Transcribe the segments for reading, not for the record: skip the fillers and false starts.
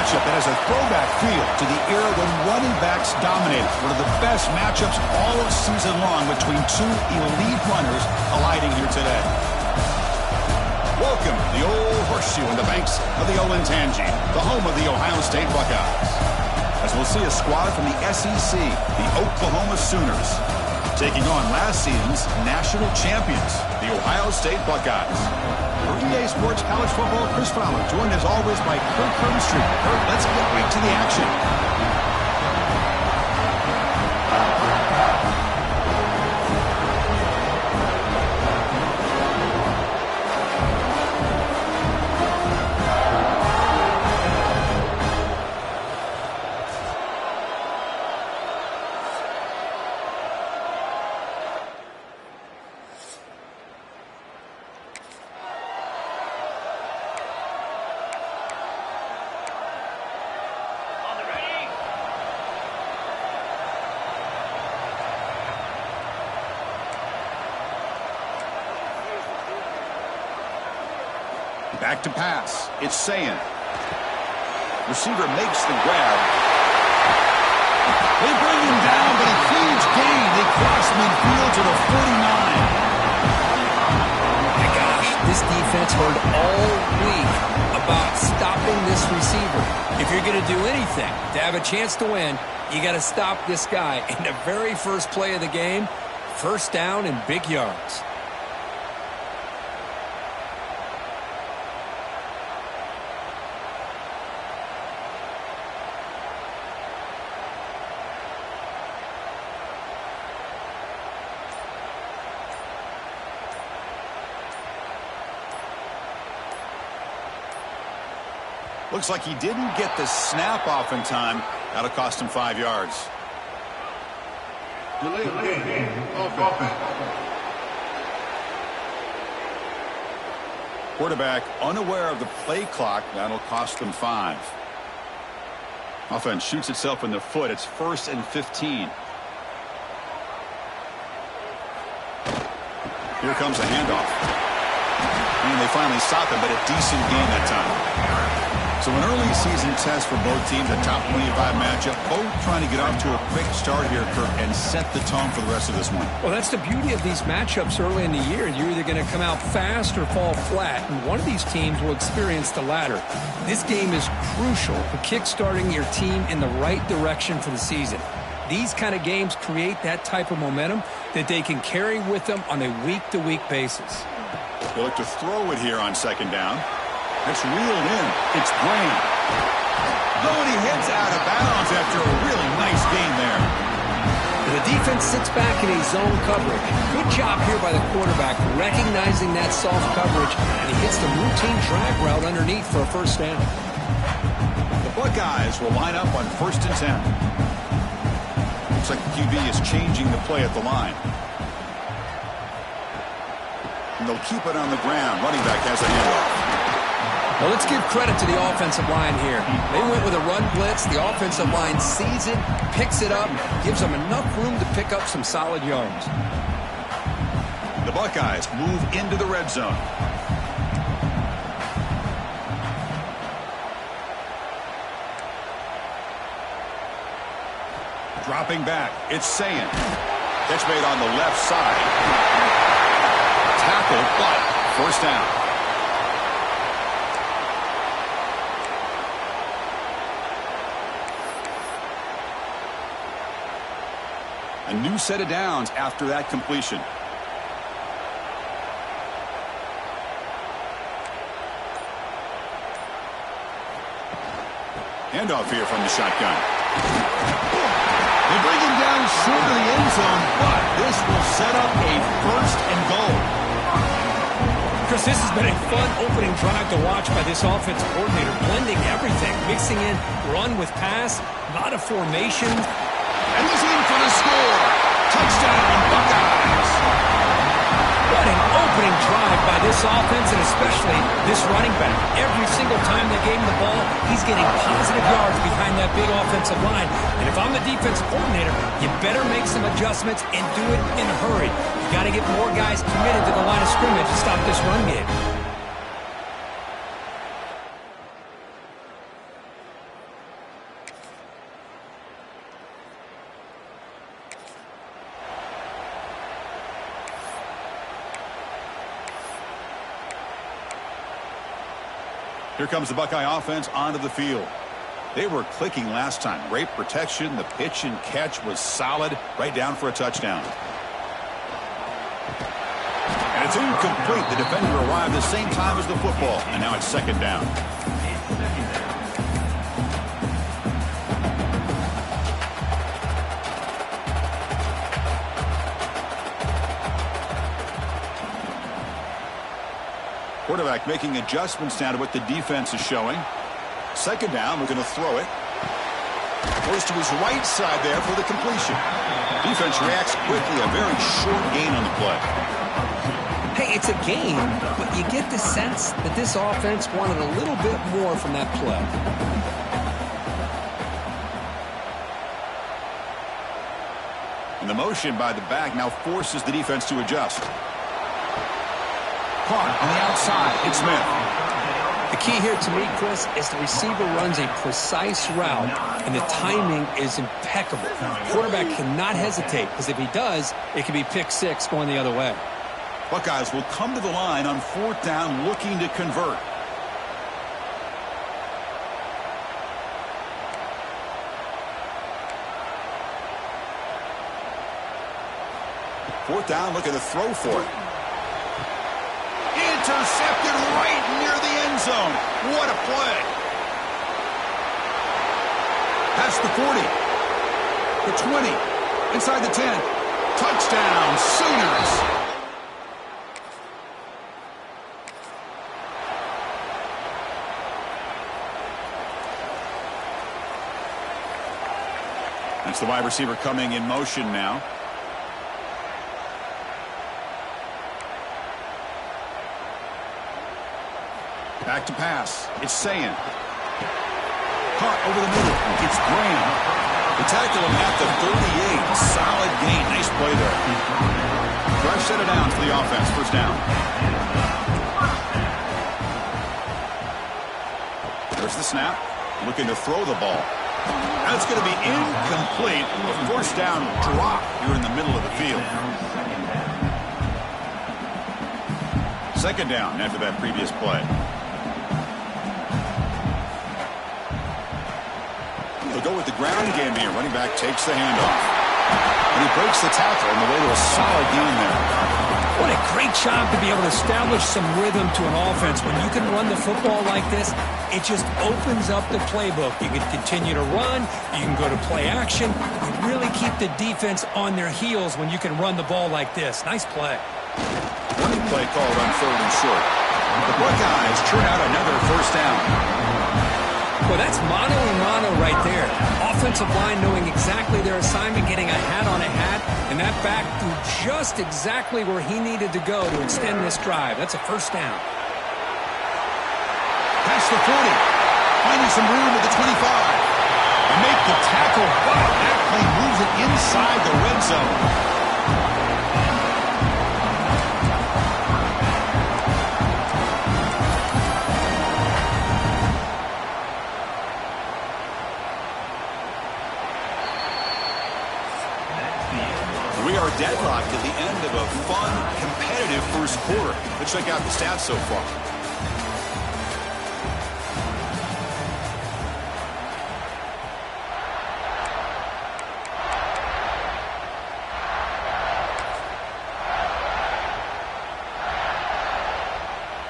matchup that has a throwback feel to the era when running backs dominated. One of the best matchups all season long between two elite runners colliding here today. Welcome to the Old Horseshoe on the banks of the Olentangy, the home of the Ohio State Buckeyes. As we'll see a squad from the SEC, the Oklahoma Sooners, taking on last season's national champions, the Ohio State Buckeyes. For EA Sports College Football, Chris Fowler, joined as always by Kirk Herbstreit. Kirk, let's get right to the action. Back to pass. It's Sayin. Receiver makes the grab. They bring him down, but a huge gain. They cross midfield to the 49. My gosh, this defense heard all week about stopping this receiver. If you're going to do anything to have a chance to win, you got to stop this guy. In the very first play of the game, first down and big yards. Looks like he didn't get the snap off in time. That'll cost him 5 yards. Delay of game of offense. Quarterback unaware of the play clock. That'll cost them 5. Offense shoots itself in the foot. It's 1st and 15. Here comes a handoff. And they finally stop him, but a decent gain that time. So an early season test for both teams, a top 25 matchup. Both trying to get off to a quick start here, Kirk, and set the tone for the rest of this one. Well, that's the beauty of these matchups early in the year. You're either going to come out fast or fall flat, and one of these teams will experience the latter. This game is crucial for kickstarting your team in the right direction for the season. These kind of games create that type of momentum that they can carry with them on a week-to-week basis. They look to throw it here on 2nd down. It's reeled in. It's Graham. Oh, and he heads out of bounds after a really nice gain there. The defense sits back in a zone coverage. Good job here by the quarterback, recognizing that soft coverage, and he hits the routine drag route underneath for a first down. The Buckeyes will line up on 1st and 10. Looks like the QB is changing the play at the line. And they'll keep it on the ground. Running back has a handoff. Well, let's give credit to the offensive line here. They went with a run blitz. The offensive line sees it, picks it up, gives them enough room to pick up some solid yards. The Buckeyes move into the red zone. Dropping back, it's Sayin. Catch made on the left side. Tackled, but first down. A new set of downs after that completion. Handoff here from the shotgun. They bring him down short of the end zone, but this will set up a 1st and goal. Chris, this has been a fun opening drive to watch by this offensive coordinator, blending everything, mixing in run with pass, a lot of formation. And he's in for the score. Touchdown, Buckeyes. What an opening drive by this offense, and especially this running back. Every single time they gave him the ball, he's getting positive yards behind that big offensive line. And if I'm the defensive coordinator, you better make some adjustments and do it in a hurry. You got to get more guys committed to the line of scrimmage to stop this run game. Here comes the Buckeye offense onto the field. They were clicking last time. Great protection. The pitch and catch was solid. Right down for a touchdown. And it's incomplete. The defender arrived the same time as the football. And now it's second down. Quarterback making adjustments now to what the defense is showing. Second down, we're going to throw it. Goes to his right side there for the completion. Defense reacts quickly. A very short gain on the play. Hey, it's a gain, but you get the sense that this offense wanted a little bit more from that play. And the motion by the back now forces the defense to adjust. Caught on the outside. It's Smith. The key here to me, Chris, is the receiver runs a precise route, and the timing is impeccable. The quarterback cannot hesitate, because if he does, it could be pick six going the other way. Buckeyes will come to the line on fourth down looking to convert. Fourth down, looking to throw for it. Intercepted right near the end zone. What a play. Past the 40. The 20. Inside the 10. Touchdown, Sooners. That's the wide receiver coming in motion now. Back to pass. It's Sayin. Caught over the middle. It's Graham. The tackle him at the 38. Solid gain. Nice play there. Drive set it down for the offense. First down. There's the snap. Looking to throw the ball. That's going to be incomplete. A first down drop here in the middle of the field. Second down after that previous play. They'll go with the ground game here. Running back takes the handoff. And he breaks the tackle on the way to a solid gain there. What a great job to be able to establish some rhythm to an offense. When you can run the football like this, it just opens up the playbook. You can continue to run. You can go to play action. You really keep the defense on their heels when you can run the ball like this. Nice play. Running play called on third and short. The Buckeyes turn out another first down. Well, that's mano-a-mano right there. Offensive line knowing exactly their assignment, getting a hat on a hat, and that back threw just exactly where he needed to go to extend this drive. That's a first down. Past the 40. Finding some room at the 25. And make the tackle, but that play moves it inside the red zone. We are deadlocked at the end of a fun, competitive first quarter. Let's check out the stats so far.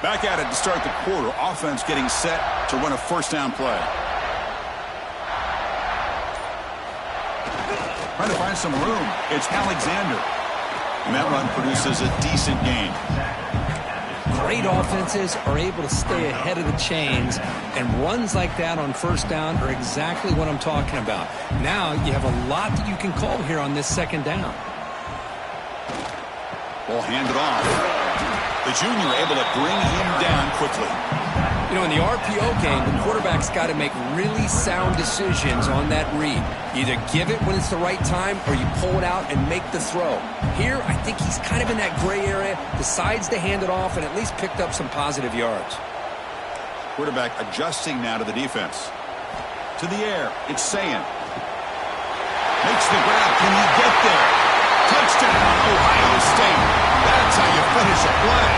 Back at it to start the quarter. Offense getting set to run a first down play. Trying to find some room. It's Alexander. And that run produces a decent gain. Great offenses are able to stay ahead of the chains, and runs like that on first down are exactly what I'm talking about. Now you have a lot that you can call here on this second down. Ball handed off. The junior able to bring him down quickly. You know, in the RPO game, the quarterback's got to make really sound decisions on that read. Either give it when it's the right time or you pull it out and make the throw. Here, I think he's kind of in that gray area, decides to hand it off and at least picked up some positive yards. Quarterback adjusting now to the defense. To the air, it's Sayin. Makes the grab. Can he get there? Touchdown, Ohio State. That's how you finish a play.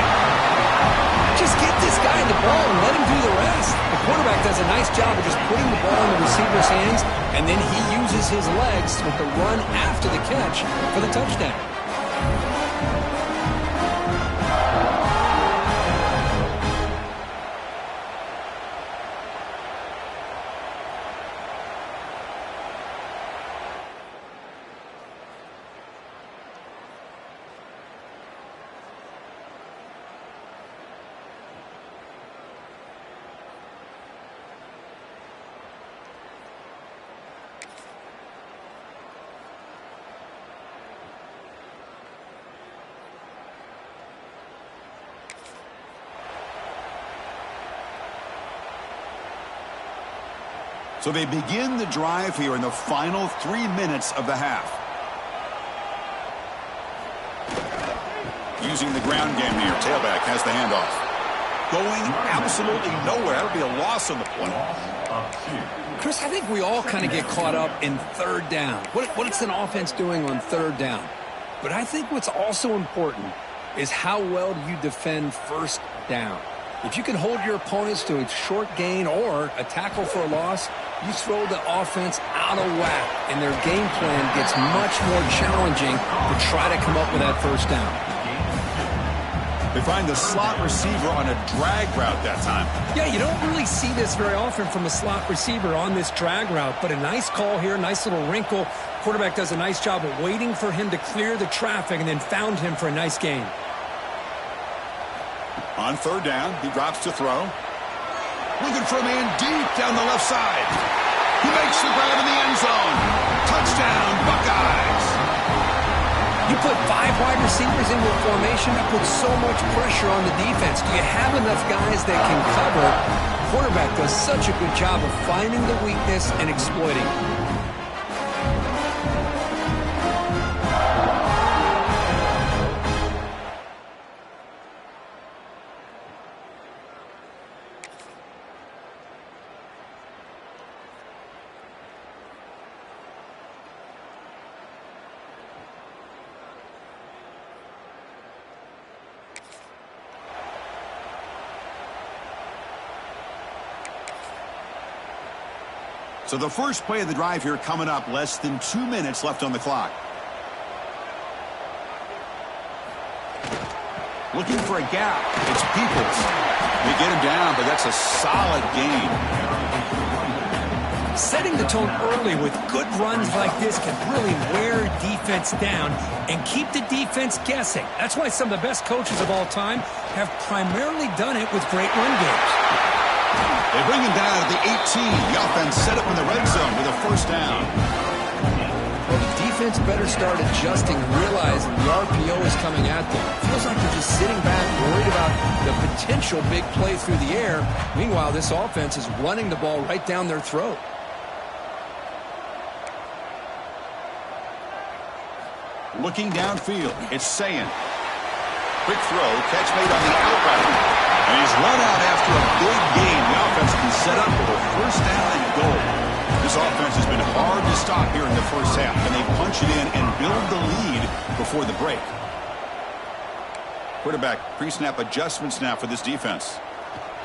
Just get this guy the ball and let him do the rest. The quarterback does a nice job of just putting the ball in the receiver's hands, and then he uses his legs with the run after the catch for the touchdown. So they begin the drive here in the final 3 minutes of the half. Using the ground game here. Tailback has the handoff. Going absolutely nowhere. That'll be a loss on the play. Chris, I think we all kind of get caught up in third down. What's an offense doing on third down? But I think what's also important is how well do you defend first down. If you can hold your opponents to a short gain or a tackle for a loss, you throw the offense out of whack, and their game plan gets much more challenging to try to come up with that first down. They find the slot receiver on a drag route that time. Yeah, you don't really see this very often from a slot receiver on this drag route, but a nice call here, nice little wrinkle. Quarterback does a nice job of waiting for him to clear the traffic and then found him for a nice gain. On third down, he drops to throw. Looking for a man deep down the left side. He makes the grab in the end zone. Touchdown, Buckeyes. You put 5 wide receivers into a formation, that puts so much pressure on the defense. Do you have enough guys that can cover? Quarterback does such a good job of finding the weakness and exploiting it. So the first play of the drive here coming up, less than 2 minutes left on the clock. Looking for a gap. It's Peoples. They get him down, but that's a solid gain. Setting the tone early with good runs like this can really wear defense down and keep the defense guessing. That's why some of the best coaches of all time have primarily done it with great run games. They bring him down at the 18. The offense set up in the red zone with a first down. Well, the defense better start adjusting and realizing the RPO is coming at them. Feels like they're just sitting back, worried about the potential big play through the air. Meanwhile, this offense is running the ball right down their throat. Looking downfield, it's Sayin. Quick throw, catch made on the out route. And he's run out after a big gain. The offense can set up with a first down and goal. This offense has been hard to stop here in the first half, and they punch it in and build the lead before the break. Quarterback pre-snap adjustments now for this defense.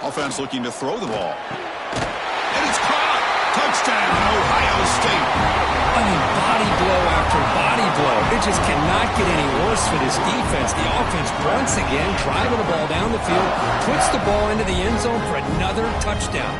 Offense looking to throw the ball. And it's caught! Touchdown, Ohio State! I mean, body blow after body blow. It just cannot get any worse for this defense. The offense once again driving the ball down the field, puts the ball into the end zone for another touchdown.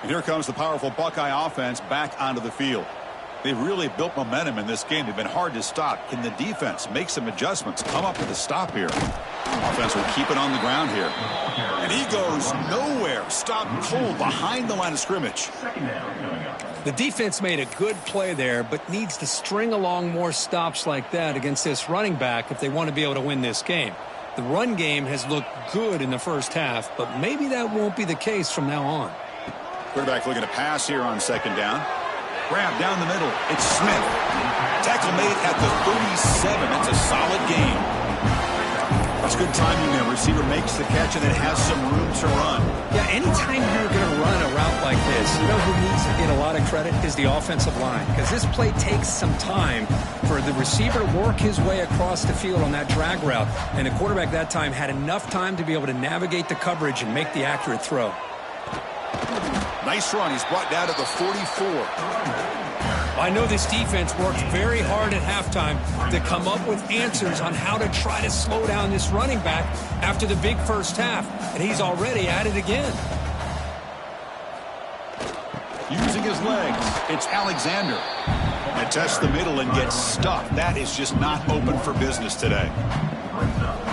And here comes the powerful Buckeye offense back onto the field. They've really built momentum in this game. They've been hard to stop. Can the defense make some adjustments, come up with a stop here? Offense will keep it on the ground here. And he goes nowhere. Stop cold behind the line of scrimmage. The defense made a good play there, but needs to string along more stops like that against this running back if they want to be able to win this game. The run game has looked good in the first half, but maybe that won't be the case from now on. Quarterback looking to pass here on second down. Grab down the middle. It's Smith. Tackle made at the 37. That's a solid gain. That's good timing there. Receiver makes the catch and then has some room to run. Yeah, anytime you're going to run a route like this, you know who needs to get a lot of credit is the offensive line. Because this play takes some time for the receiver to work his way across the field on that drag route. And the quarterback that time had enough time to be able to navigate the coverage and make the accurate throw. Nice run. He's brought down to the 44. I know this defense worked very hard at halftime to come up with answers on how to try to slow down this running back after the big first half, and he's already at it again. Using his legs, it's Alexander. And tests the middle and gets stuck. That is just not open for business today.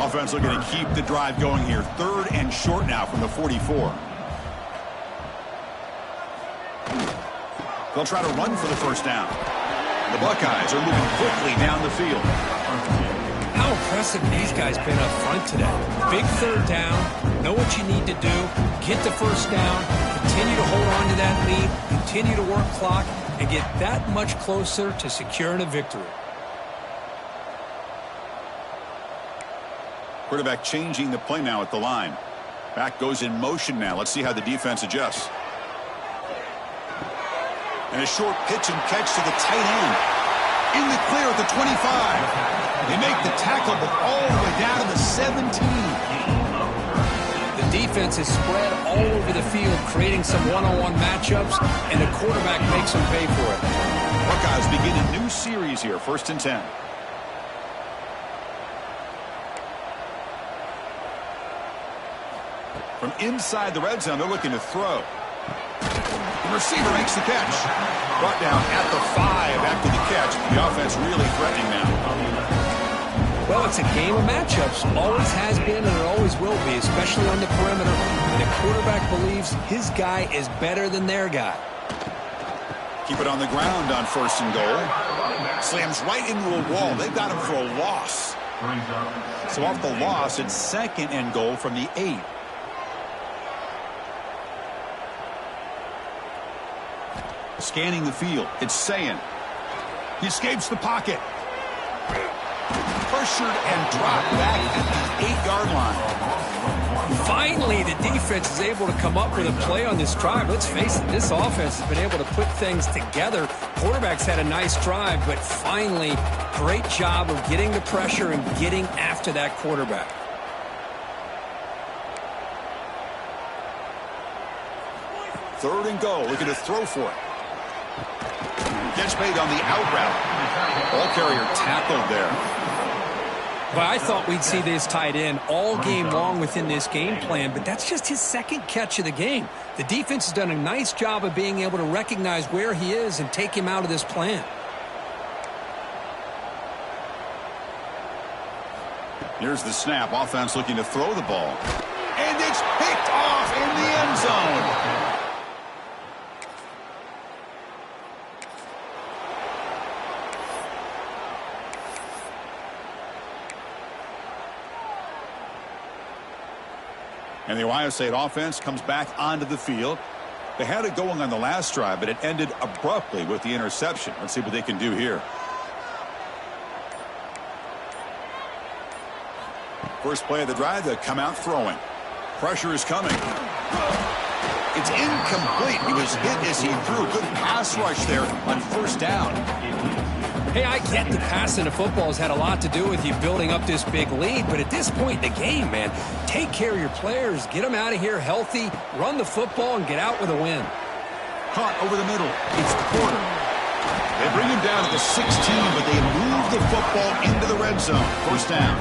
Offense looking to keep the drive going here. 3rd and short now from the 44. They'll try to run for the first down. The Buckeyes are moving quickly down the field. How impressive these guys been up front today. Big 3rd down. Know what you need to do. Get the first down. Continue to hold on to that lead. Continue to work clock. And get that much closer to securing a victory. Quarterback changing the play now at the line. Back goes in motion now. Let's see how the defense adjusts. And a short pitch and catch to the tight end. In the clear at the 25. They make the tackle, but all the way down to the 17. The defense is spread all over the field, creating some one-on-one matchups, and the quarterback makes them pay for it. Buckeyes begin a new series here, 1st and 10. From inside the red zone, they're looking to throw. The receiver makes the catch. Brought down at the 5 after the catch. The offense really threatening now. Well, it's a game of matchups. Always has been and it always will be, especially on the perimeter. And the quarterback believes his guy is better than their guy. Keep it on the ground on 1st and goal. Slams right into a wall. They've got him for a loss. So off the loss, it's 2nd and goal from the 8. Scanning the field. It's Sayin. He escapes the pocket. Pressured and dropped back at the 8-yard line. Finally, the defense is able to come up with a play on this drive. Let's face it, this offense has been able to put things together. Quarterback's had a nice drive, but finally, great job of getting the pressure and getting after that quarterback. Third and goal. Looking to throw for it. Gets made on the out route. Ball carrier tackled there. Well, I thought we'd see this tight end all game long within this game plan, but that's just his 2nd catch of the game. The defense has done a nice job of being able to recognize where he is and take him out of this plan. Here's the snap. Offense looking to throw the ball. And it's picked off in the end zone. And the Ohio State offense comes back onto the field. They had it going on the last drive, but it ended abruptly with the interception. Let's see what they can do here. First play of the drive, they come out throwing. Pressure is coming. It's incomplete. He was hit as he threw. Good pass rush there on 1st down. Hey, I get the passing of football has had a lot to do with you building up this big lead, but at this point in the game, man, take care of your players, get them out of here healthy, run the football, and get out with a win. Caught over the middle. It's Porter. They bring him down to the 16, but they move the football into the red zone. 1st down.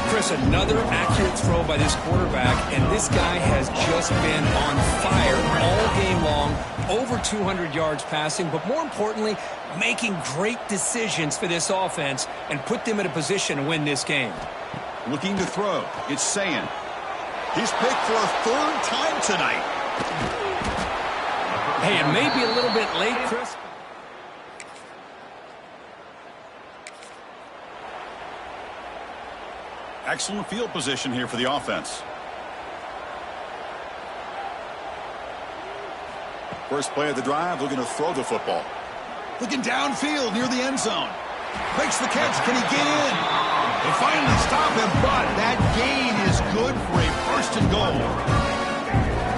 Chris, another accurate throw by this quarterback, and this guy has just been on fire all game long, over 200 yards passing, but more importantly, making great decisions for this offense and put them in a position to win this game. Looking to throw. It's Sayin. He's picked for a 3rd time tonight. Hey, it may be a little bit late, Chris. Excellent field position here for the offense. First play of the drive, looking to throw the football. Looking downfield near the end zone. Makes the catch. Can he get in? They finally stop him, but that gain is good for a first and goal.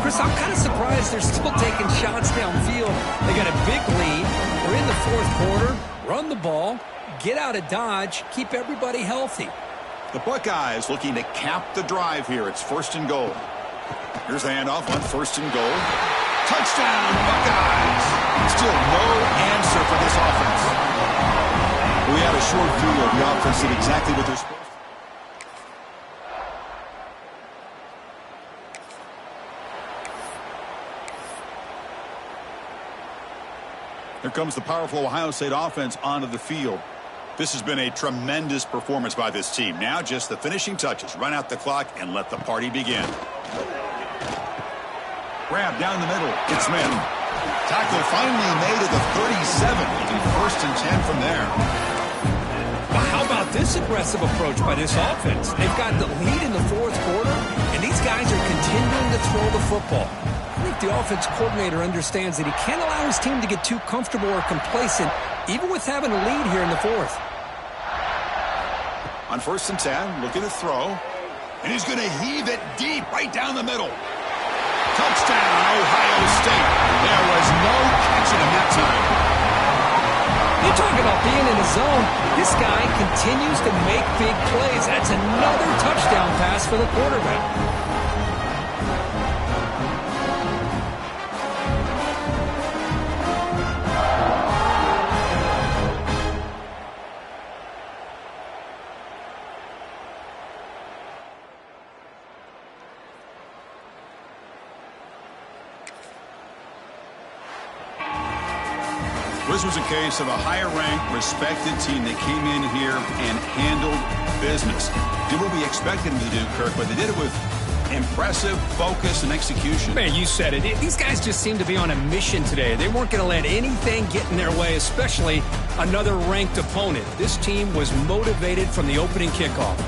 Chris, I'm kind of surprised they're still taking shots downfield. They got a big lead. We're in the fourth quarter. Run the ball. Get out of Dodge. Keep everybody healthy. The Buckeyes looking to cap the drive here. It's first and goal. Here's the handoff on first and goal. Touchdown, Buckeyes! Still no answer for this offense. We had a short field. The offense did exactly what they're supposed to. Here comes the powerful Ohio State offense onto the field. This has been a tremendous performance by this team. Now just the finishing touches. Run out the clock and let the party begin. Grab down the middle. It's Smith. Tackle finally made at the 37. It'll be first and 10 from there. But how about this aggressive approach by this offense? They've got the lead in the fourth quarter, and these guys are continuing to throw the football. I think the offense coordinator understands that he can't allow his team to get too comfortable or complacent, even with having a lead here in the fourth. On first and 10, looking to throw. And he's going to heave it deep right down the middle. Touchdown, Ohio State. There was no catching him that time. You talk about being in the zone. This guy continues to make big plays. That's another touchdown pass for the quarterback. This was a case of a higher-ranked, respected team that came in here and handled business. Did what we expected them to do, Kirk, but they did it with impressive focus and execution. Man, you said it. These guys just seem to be on a mission today. They weren't going to let anything get in their way, especially another ranked opponent. This team was motivated from the opening kickoff.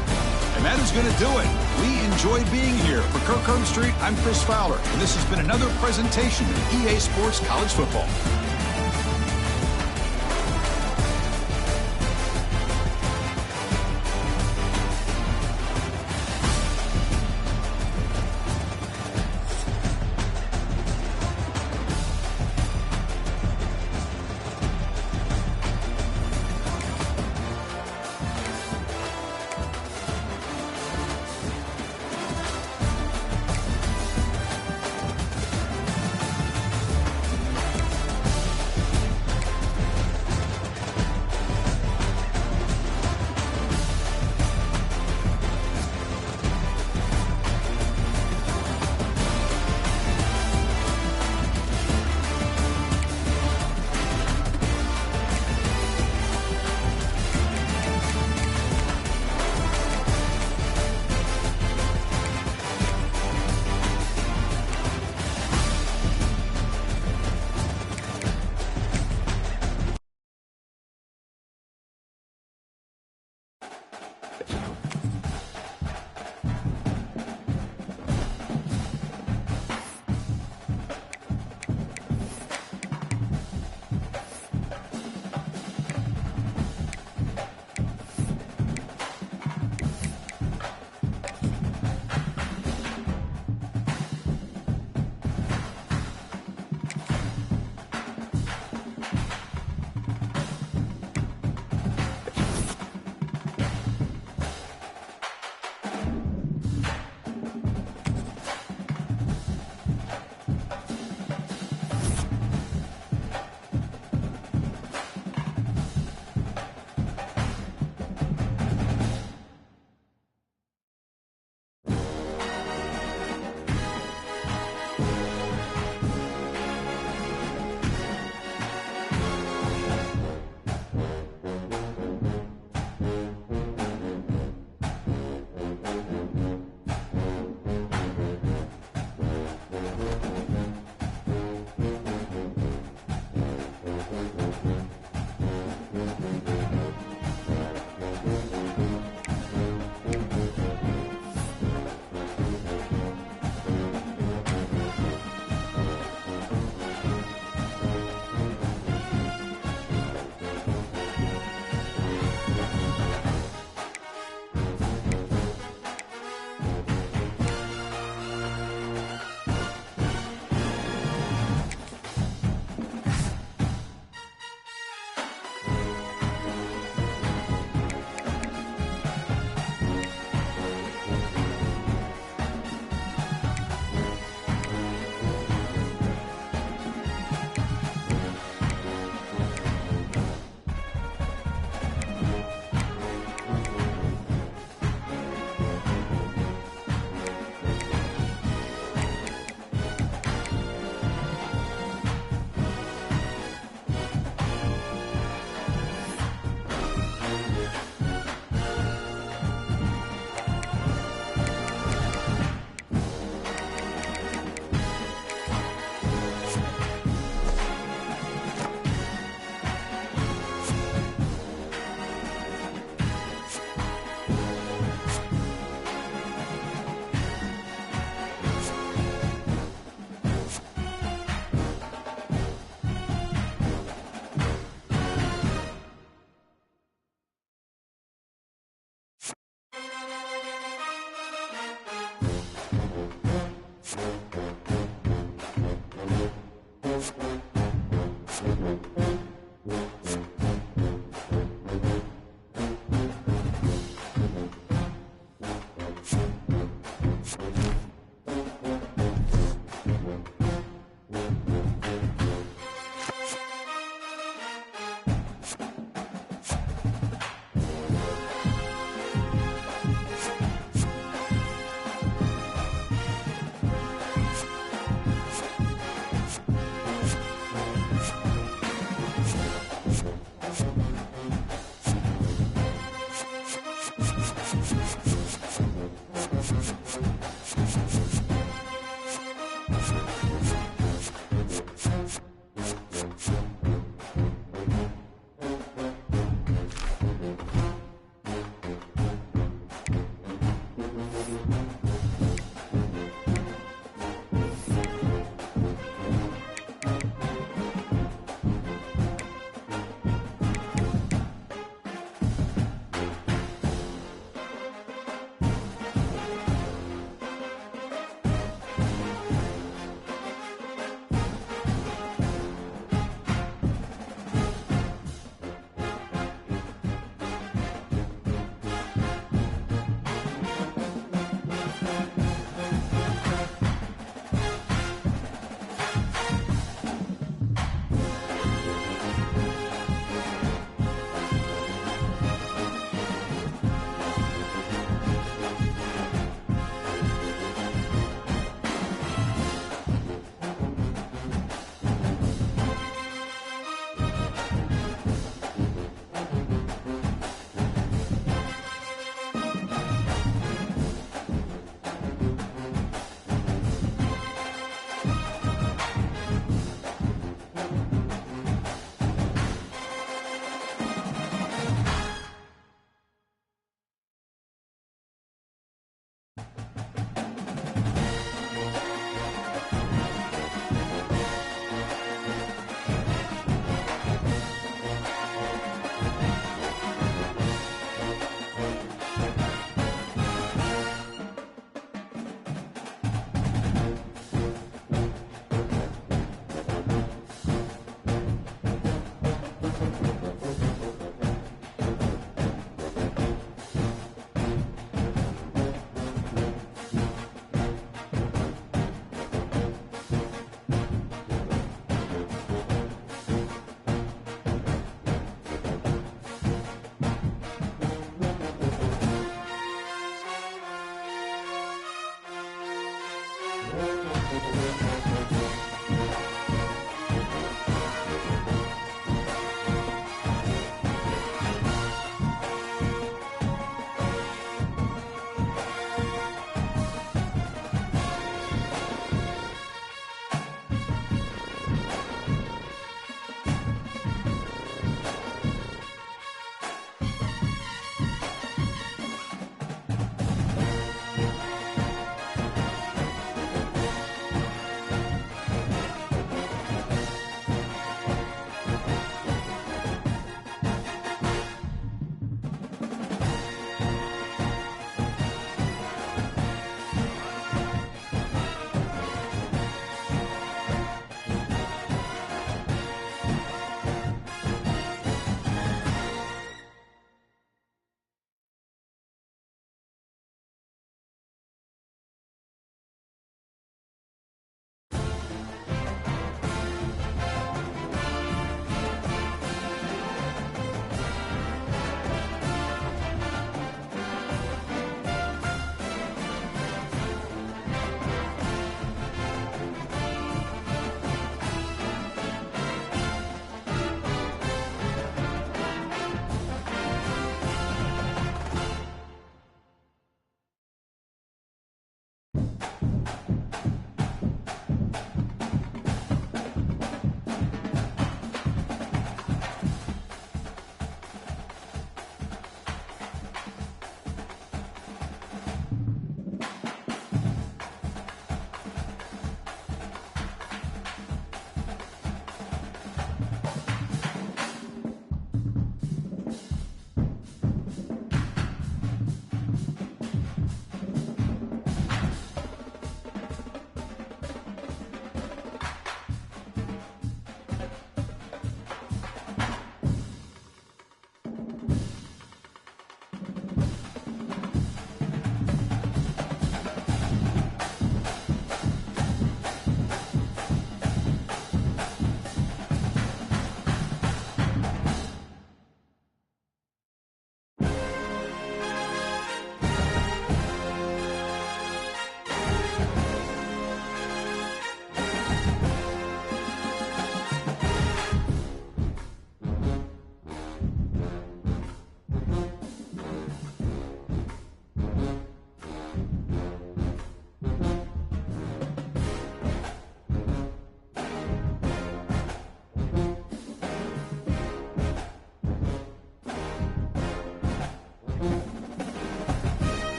And that is going to do it. We enjoyed being here. For Kirk Herbstreit, I'm Chris Fowler, and this has been another presentation of EA Sports College Football.